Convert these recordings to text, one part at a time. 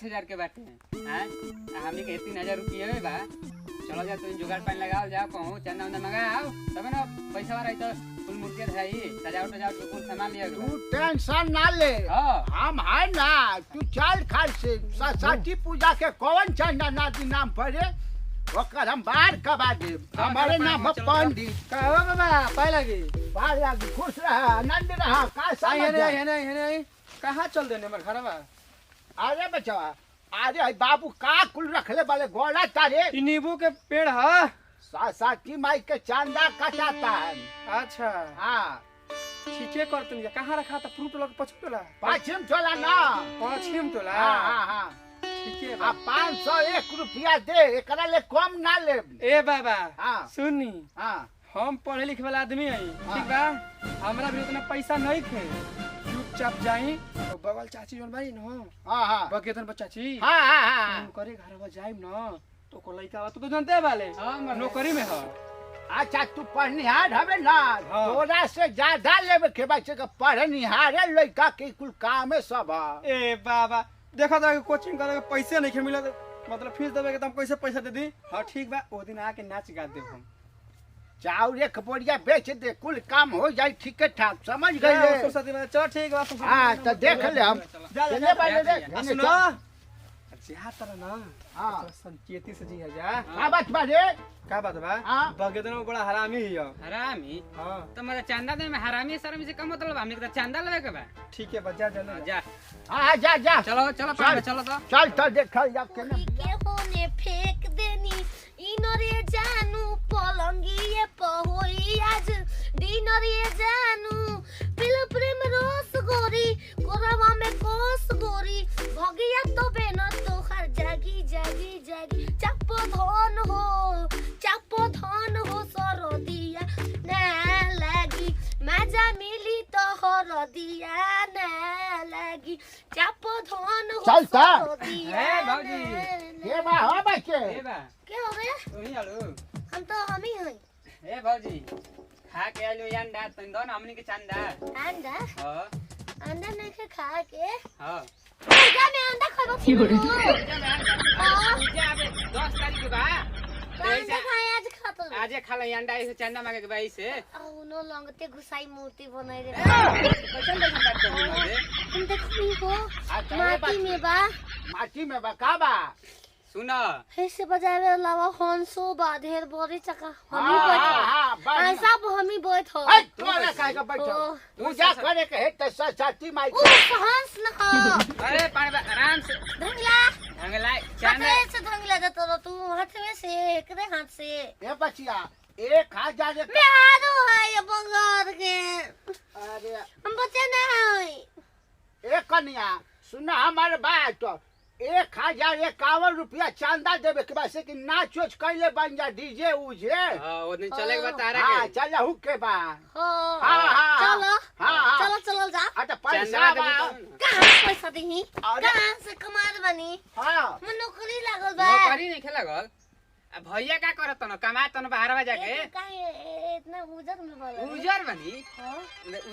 5,000 के बाटे हैं हमने के 3,000 रुपये बा। चलो जा तुम जुगाड़ पानी लगाओ जाओ कहूँ चंदा उंदा मंगाओ तब ना पैसा रही तो फुल मूर्ति है सजावट सजावट को कुल सामान लिया तू टेंशन ना ले हम है ना तू चल खाल से सरस्वती पूजा के कौन चंदा ना दी नाम पड़े ओकर हम बाहर कबा दे हमारे नाम पंडित कहो बाबा पाए लगी बाहर लगी खुश रहा आनंद रहा का समझ है कहाँ चल देने मर खराबा अरे बचवा अरे बाबू का कुल रखले वाले गोला तारे नींबू के पेड़ है सरस्वती माई के चंदा कटाता है। अच्छा हाँ ठीक है करते नहीं कहाँ रखा था फ्रूट लग पछुला पश्चिम टोला ना पश्चिम टोला हाँ ठीक है आ 501 रुपया दे एकरा ले कम ना ले ए बाबा हाँ सुनी हाँ हम पढ़े लिखे वाला आदमी है ठीक बा हमरा भी उतना पैसा नहीं थे चुपचाप जाई तो बगल चाची जोन भाई न हाँ बगेतन पर चाची हाँ करे घर में जाइम न तो को लइका तो जानते वाले नौकरी में है अच्छा तू पढ़निहार हवे ना तोरा से ज्यादा लेवे के बच्चे के पढ़निहार लइका के कुल काम है सब ए बाबा देखा था कोचिंग करे के पैसे नहीं मिला मतलब फीस देवे के तुम कैसे पैसा दे दी हां ठीक बा ओ दिन आके नाच गा देब हम चाउर एक बोरिया बेच दे कुल काम हो जाए ठीक ठाक समझ गए सरस्वती में चल ठीक बा हां तो देख ले हम चले बाले देख सुनो जा तर ना हां संकेती से जी है जा का बात बा रे का बात बा बगेदन में बड़ा हरामी ही है हरामी हां तो मतलब चंदा दे में हरामी शर्मी से कम मतलब हमने तो चंदा लेवे के बा ठीक है बजा जा जा हां जा चलो चलो चलो तो चल तो देखल जा के के होने फेंक देनी इनरे जानू पलंगिए पहोई आज डिनरे जानू पिल प्रेम रोस गोरी कोरवा में कोस गोरी भगिया तो बेन तो हर जागी जागी जागी चापो धन हो सरदिया ना लागी मजा मिली तो हरदिया ना लागी चापो धन हो चल ता ए भौजी के बा हो बच्चे ए बा क्या हो गया तू ही आलू हम ही हैं ए भौजी खा के आलू अंडा तुम दो ना हमनी के चंदा अंडा हां अंडा नहीं खा के हां पूजा में अंडा खाबो पूजा अबे 10 तारीख के बा अंडा खाए आज खातो आज खा ले अंडा ऐसे चंदा मांगे के भाई से औनो लंगते घुसाई मूर्ति बनाई रे कैसे बात कर रही है तुम देखो हो माटी में बा का बा सुनो ऐसे बजावे अलावा हंसो बा ढेर बड़ी चका हम ही बैठो ऐसा हम ही बैठो तोरा काहे का बैठो पूजा करे के है त सरस्वती माई ओ हंस न हो अरे पानी आराम से धंगला चंदा से धंगला दे तो तू हाथ में से एकरे हाथ से ए बचिया 1000 मैं हारो है ये बंगार के अरे हम बच्चे ना है ए कन्या सुना हमारे बात 1051 रुपया चंदा देवे के बाद कि नाच उच कैले बन जा डीजे उजे हां वो दिन चले के बता रहा हां चल हु के बा चलो हां चलो जा अट पैसा बा कहां पैसा देही कहां से कमाल बनी हां मन नौकरी लागल बा नौकरी नहीं खेला गल अब भैया का करत न कमा तन बाहरवा जाके काहे इतना उजर में बोला उजर बनी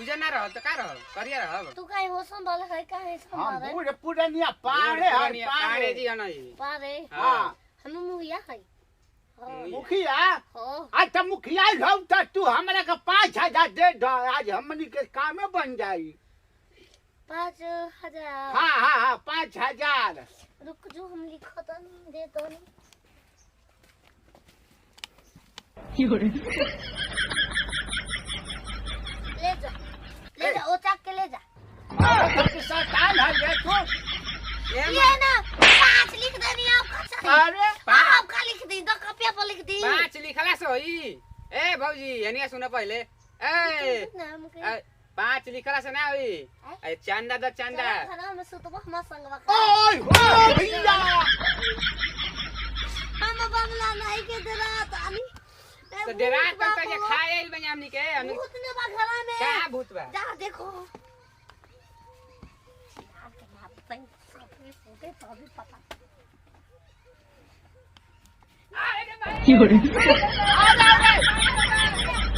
उजर ना रहल तो का रहल करिया रहल तू काहे होसम बोला है काहे हम संभाले पूरे पुरनिया पारे है पारे जी ना जी पारे हां हम मुखिया है मुखिया हां आज त मुखिया रहू त तू हमरा के 5000 दे द आज हमनी के कामे बन जाई 5000 हां 5000 रुक जो हम लिखत दे तो नहीं ले जा ओ चाक के ले जा तो शैतान है ये तो ये ना 5 लिख देनी आप अरे आप का लिख दी दो कॉपिया पर लिख दी 5 लिखला से होई ए भौजी एनिया सुन पहले ए नाम के 5 लिखला से ना होई ए चंदा द चंदा खाना में सुतबो हम संगवा ओए हो भैया हम बंगला नहीं के दरात आनी तो डेरात तक ये खाए आइल बनी हमनी के हमनी भूत ने बा घरा में का भूत बा जा देखो यार के ना पता सपने सोते तो भी पता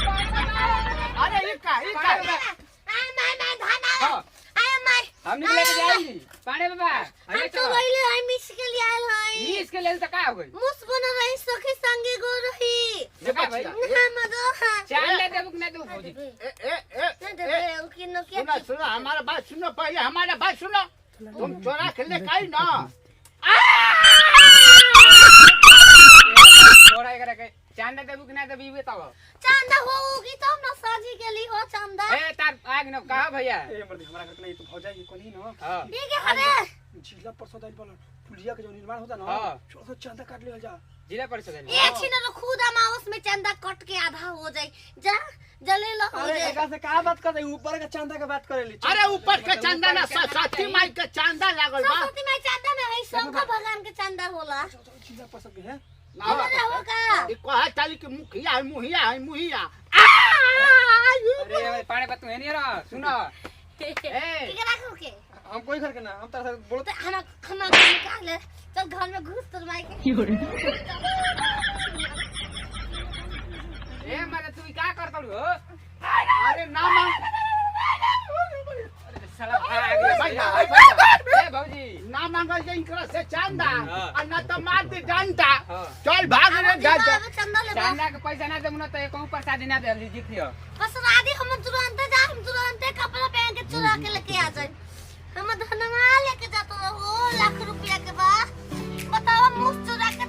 अरे ये का मैं धाना आय मैं हमनी के लेके जाई पाड़े बाबा हम तो गइले आई चांदा देबू कि ना देबू भौजी? सुनो हमारा बात सुनो, पहले हमारा बात सुनो। तुम चोरा के लेके आई ना, छोड़ा एकरा के चांदा देबू कि ना देबू ई बताओ। चांदा होगी तब ना साजी के लिए हो चांदा। ए तार आग न कहा भैया। ए मर्द हमरा घर नहीं तो भौजा की कोनी न हां ठीक है अरे जिला परिषद आइल बोल पुलिया के जो निर्माण होता ना हाँ। छोटा चांदा काट ले जा। जिला परिषद है। ये छी ना खुद अमावस में चांदा कट के आधा हो जाए जा जले लो हो अरे जाए। एकरा से का बात कर रही ऊपर का चांदा के बात करे ली। अरे ऊपर के चांदा ना सरस्वती माई के चांदा लागल बा। सरस्वती माई चांदा में है शंकर भगवान के चांदा होला। जिला परिषद के है अरे हो का ई कहा चाली के मुखिया है, मुहिया है, मुहिया। अरे पानी पत्तू है नहीं रा सुनो। ठीक रखो के हम कोई घर के ना हम तारा से बोलो तो खाना खाना निकाल ले चल घर में घुस तो माई के ए मारे तू का करत हो? अरे ना मांग, अरे साला भाग ए भौजी ना मांगल जे इनकरा से चांदा हाँ। और ना तो मार दे डंडा। हाँ। चल भाग रे जा जा। चांदा ले चांदा के पैसा ना देबू ना तो कहूं प्रसाद ना दे जीतियो। बस राधी हम तुरंत जा हम तुरंत कपड़ा पहन के चुरा के लेके आ जाए। हम धनवा लेके जातो हो लाख रुपया के बाद बताओ मुंह चुरा के